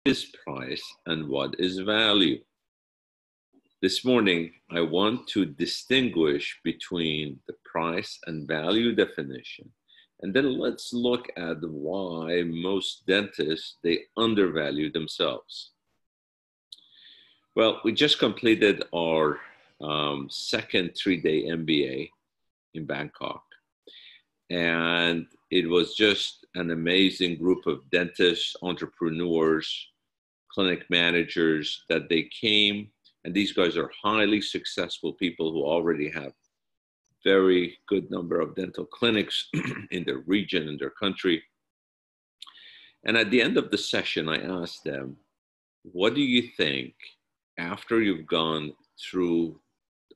is price and what is value? This morning, I want to distinguish between the price and value definition. And then let's look at why most dentists, they undervalue themselves. Well, we just completed our second 3-day MBA in Bangkok. And it was just an amazing group of dentists, entrepreneurs, clinic managers that they came. And these guys are highly successful people who already have very good number of dental clinics in their region, in their country. And at the end of the session, I asked them, what do you think after you've gone through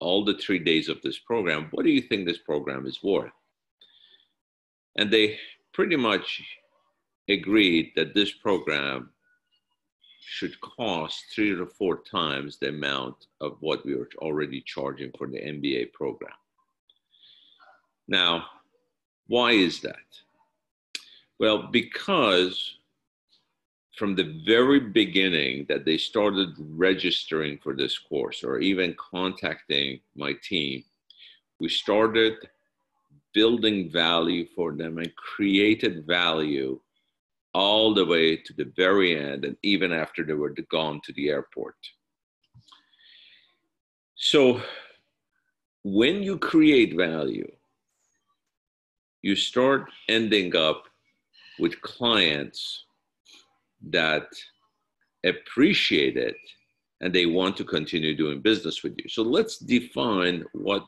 all the 3 days of this program, what do you think this program is worth? And they pretty much agreed that this program should cost 3 to 4 times the amount of what we were already charging for the MBA program. Now, why is that? Well, because from the very beginning that they started registering for this course or even contacting my team, we started building value for them and created value all the way to the very end and even after they were gone to the airport. So when you create value, you start ending up with clients that appreciate it and they want to continue doing business with you. So let's define what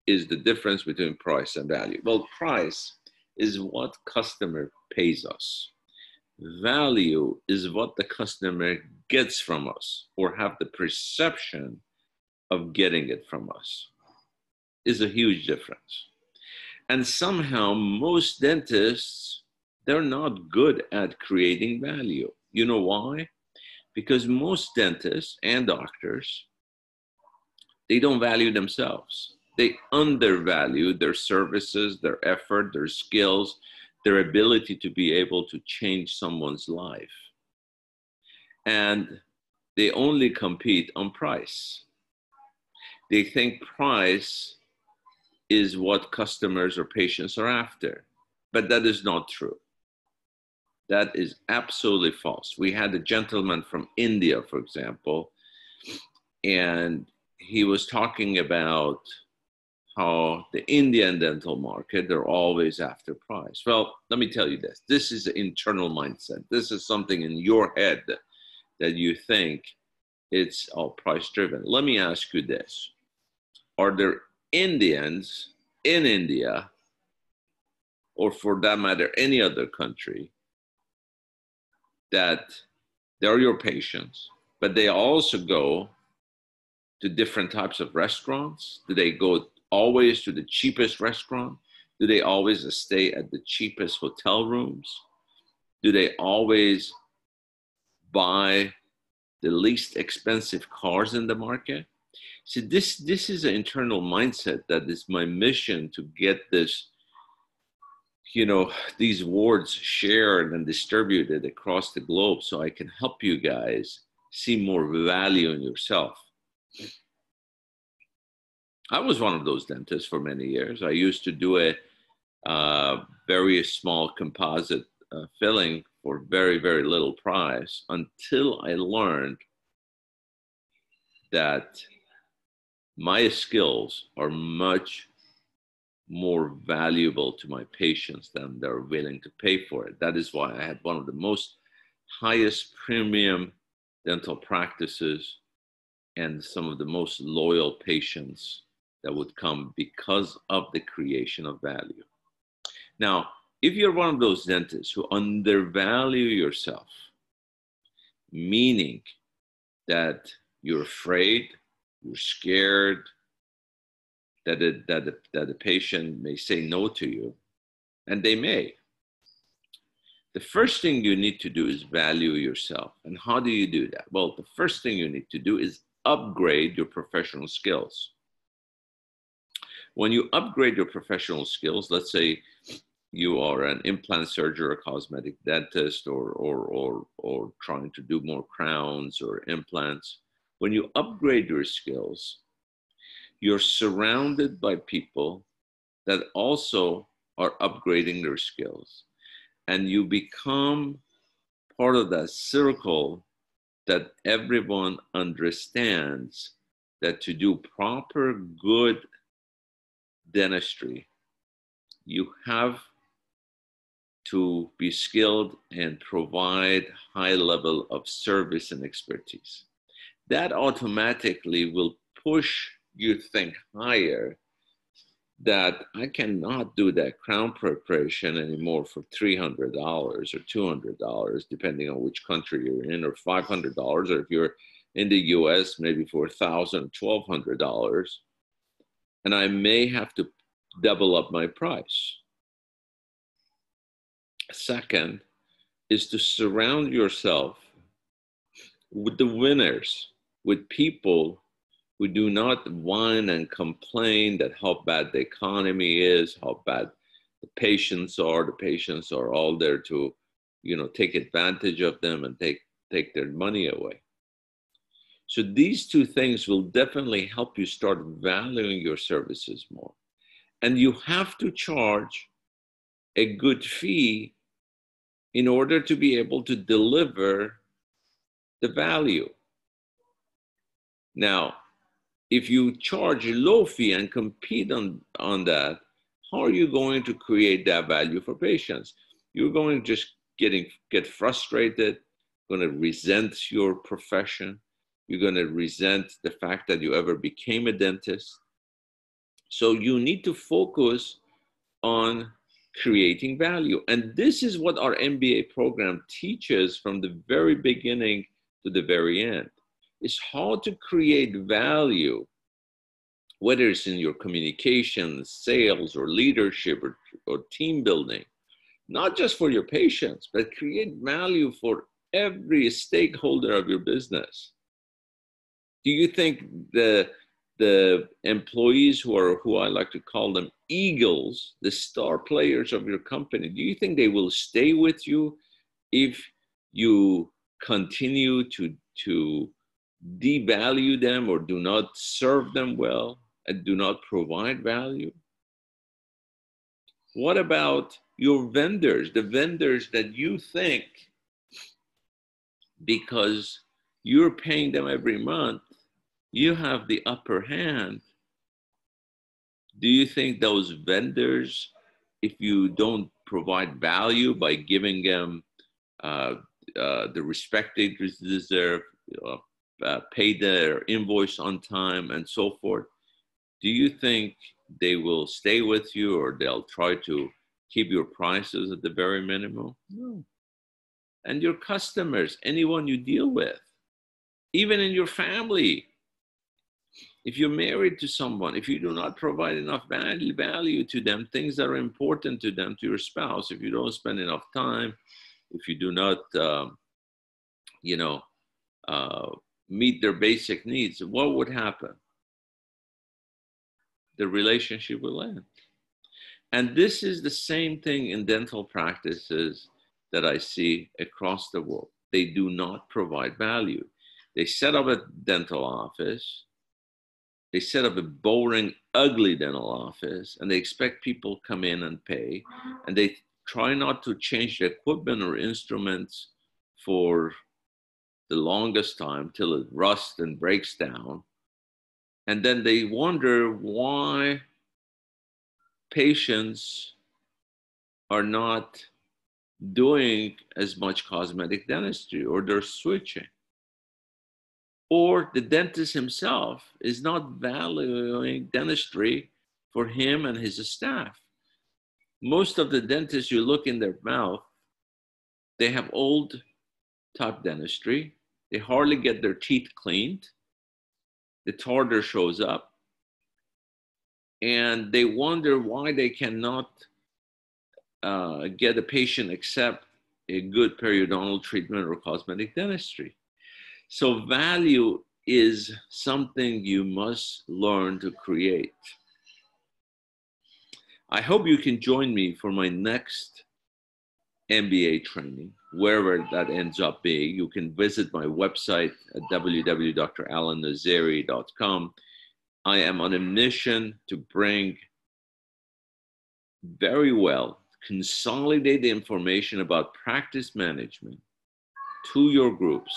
is the difference between price and value. Well, price is what customer pays us. Value is what the customer gets from us or have the perception of getting it from us. Is a huge difference. And somehow most dentists, they're not good at creating value. You know why? Because most dentists and doctors, they don't value themselves. They undervalue their services, their effort, their skills, their ability to be able to change someone's life. And they only compete on price. They think price is what customers or patients are after, but that is not true. That is absolutely false. We had a gentleman from India, for example, and he was talking about how the Indian dental market, they're always after price. Well, let me tell you this. This is an internal mindset. This is something in your head that you think it's all price driven. Let me ask you this. Are there Indians in India, or for that matter, any other country, that they're your patients, but they also go to different types of restaurants? Do they go always to the cheapest restaurant? Do they always stay at the cheapest hotel rooms? Do they always buy the least expensive cars in the market? See, this is an internal mindset that is my mission to get this, these words shared and distributed across the globe so I can help you guys see more value in yourself. I was one of those dentists for many years. I used to do a very small composite filling for very, very little price until I learned that my skills are much more valuable to my patients than they're willing to pay for it. That is why I had one of the most highest premium dental practices and some of the most loyal patients that would come because of the creation of value. Now, if you're one of those dentists who undervalue yourself, meaning that you're afraid, you're scared that the patient may say no to you, and they may. The first thing you need to do is value yourself. And how do you do that? Well, the first thing you need to do is upgrade your professional skills. When you upgrade your professional skills, let's say you are an implant surgeon or a cosmetic dentist, or trying to do more crowns or implants. When you upgrade your skills, you're surrounded by people that also are upgrading their skills. And you become part of that circle that everyone understands that to do proper, good dentistry, you have to be skilled and provide high level of service and expertise. That automatically will push you think higher, that I cannot do that crown preparation anymore for $300 or $200, depending on which country you're in, or $500, or if you're in the US, maybe for $1,000, $1,200, and I may have to double up my price. Second is to surround yourself with the winners, with people who do not whine and complain that how bad the economy is, how bad the patients are. The patients are all there to, take advantage of them and take their money away. So these two things will definitely help you start valuing your services more. And you have to charge a good fee in order to be able to deliver the value. Now, if you charge a low fee and compete on that, how are you going to create that value for patients? You're going to just get frustrated, going to resent your profession. You're going to resent the fact that you ever became a dentist. So you need to focus on creating value. And this is what our MBA program teaches from the very beginning to the very end, is how to create value, whether it's in your communication, sales, or leadership, or team building, not just for your patients, but create value for every stakeholder of your business. Do you think the employees who I like to call them eagles, the star players of your company, do you think they will stay with you if you continue to devalue them, or do not serve them well and do not provide value? What about your vendors, the vendors that you think, because you're paying them every month, you have the upper hand? Do you think those vendors, if you don't provide value by giving them the respect they deserve, pay their invoice on time, and so forth, do you think they will stay with you, or they'll try to keep your prices at the very minimum? No. And your customers, anyone you deal with, even in your family, if you're married to someone, if you do not provide enough value to them, things that are important to them, to your spouse, if you don't spend enough time, if you do not, meet their basic needs, what would happen? The relationship will end. And this is the same thing in dental practices that I see across the world. They do not provide value. They set up a dental office. They set up a boring, ugly dental office, and they expect people come in and pay. And they try not to change the equipment or instruments for the longest time till it rusts and breaks down. And then they wonder why patients are not doing as much cosmetic dentistry, or they're switching. Or the dentist himself is not valuing dentistry for him and his staff. Most of the dentists, you look in their mouth, they have old type dentistry. They hardly get their teeth cleaned. The tartar shows up. And they wonder why they cannot get a patient accept a good periodontal treatment or cosmetic dentistry. So value is something you must learn to create. I hope you can join me for my next MBA training, wherever that ends up being. You can visit my website at www.dralannazeri.com. I am on a mission to bring very well consolidate the information about practice management to your groups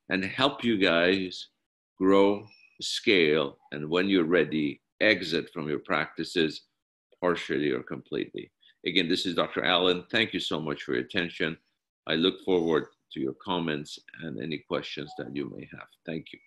and help you guys grow, scale, and when you're ready, exit from your practices partially or completely. Again, this is Dr. Allen. Thank you so much for your attention. I look forward to your comments and any questions that you may have. Thank you.